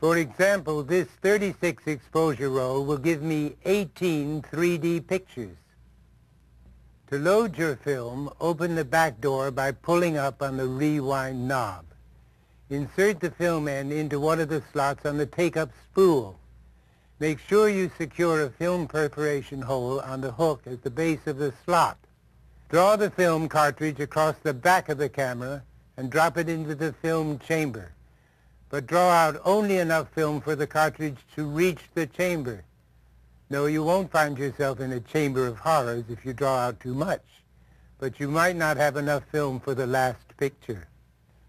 For example, this 36 exposure roll will give me 18 3D pictures. To load your film, open the back door by pulling up on the rewind knob. Insert the film end into one of the slots on the take-up spool. Make sure you secure a film perforation hole on the hook at the base of the slot. Draw the film cartridge across the back of the camera and drop it into the film chamber. But draw out only enough film for the cartridge to reach the chamber. No, you won't find yourself in a chamber of horrors if you draw out too much, but you might not have enough film for the last picture.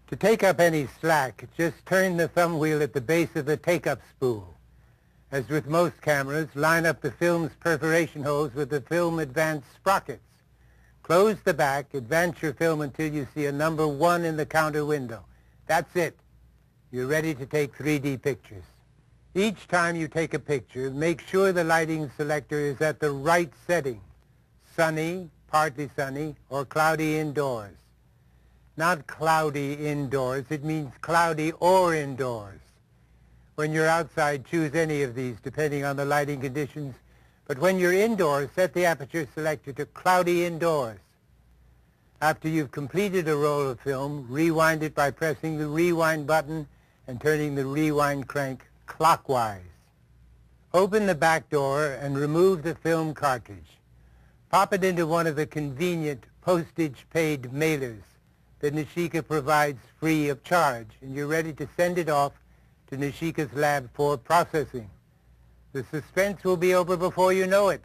To take up any slack, just turn the thumb wheel at the base of the take-up spool. As with most cameras, line up the film's perforation holes with the film advance sprockets. Close the back, advance your film until you see a number 1 in the counter window. That's it. You're ready to take 3D pictures. Each time you take a picture, make sure the lighting selector is at the right setting. Sunny, partly sunny, or cloudy indoors. Not cloudy indoors, it means cloudy or indoors. When you're outside, choose any of these depending on the lighting conditions. But when you're indoors, set the aperture selector to cloudy indoors. After you've completed a roll of film, rewind it by pressing the rewind button and turning the rewind crank clockwise. Open the back door and remove the film cartridge. Pop it into one of the convenient postage-paid mailers that Nishika provides free of charge, and you're ready to send it off to Nishika's lab for processing. The suspense will be over before you know it.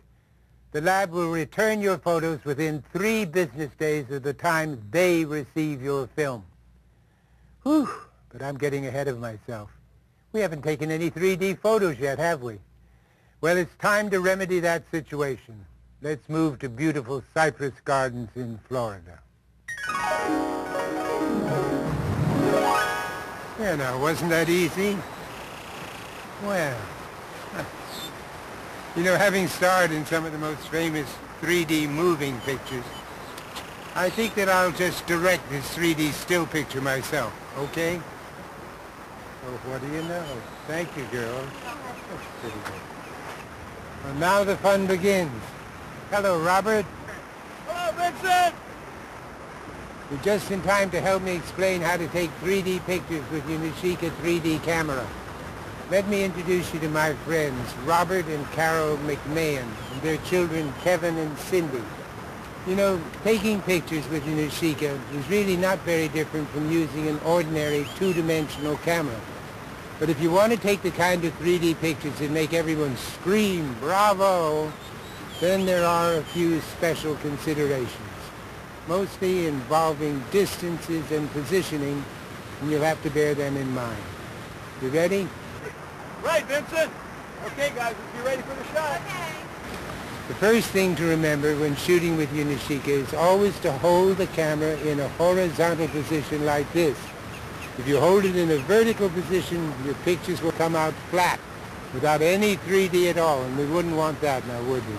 The lab will return your photos within 3 business days of the time they receive your film. Whew, but I'm getting ahead of myself. We haven't taken any 3D photos yet, have we? Well, it's time to remedy that situation. Let's move to beautiful cypress gardens in Florida. Yeah, now, wasn't that easy? Well, you know, having starred in some of the most famous 3D moving pictures, I think that I'll just direct this 3D still picture myself, okay? Oh, what do you know? Thank you, girl. That's pretty good. Well, now the fun begins. Hello, Robert. Hello, Vincent! You're just in time to help me explain how to take 3D pictures with your Nishika 3D camera. Let me introduce you to my friends, Robert and Carol McMahon, and their children, Kevin and Cindy. You know, taking pictures with your Nishika is really not very different from using an ordinary two-dimensional camera. But if you want to take the kind of 3D pictures that make everyone scream, bravo, then there are a few special considerations, mostly involving distances and positioning, and you'll have to bear them in mind. You ready? Right, Vincent. Okay, guys, let's be ready for the shot. Okay. The first thing to remember when shooting with your Nishika is always to hold the camera in a horizontal position like this. If you hold it in a vertical position, your pictures will come out flat, without any 3D at all, and we wouldn't want that now, would we?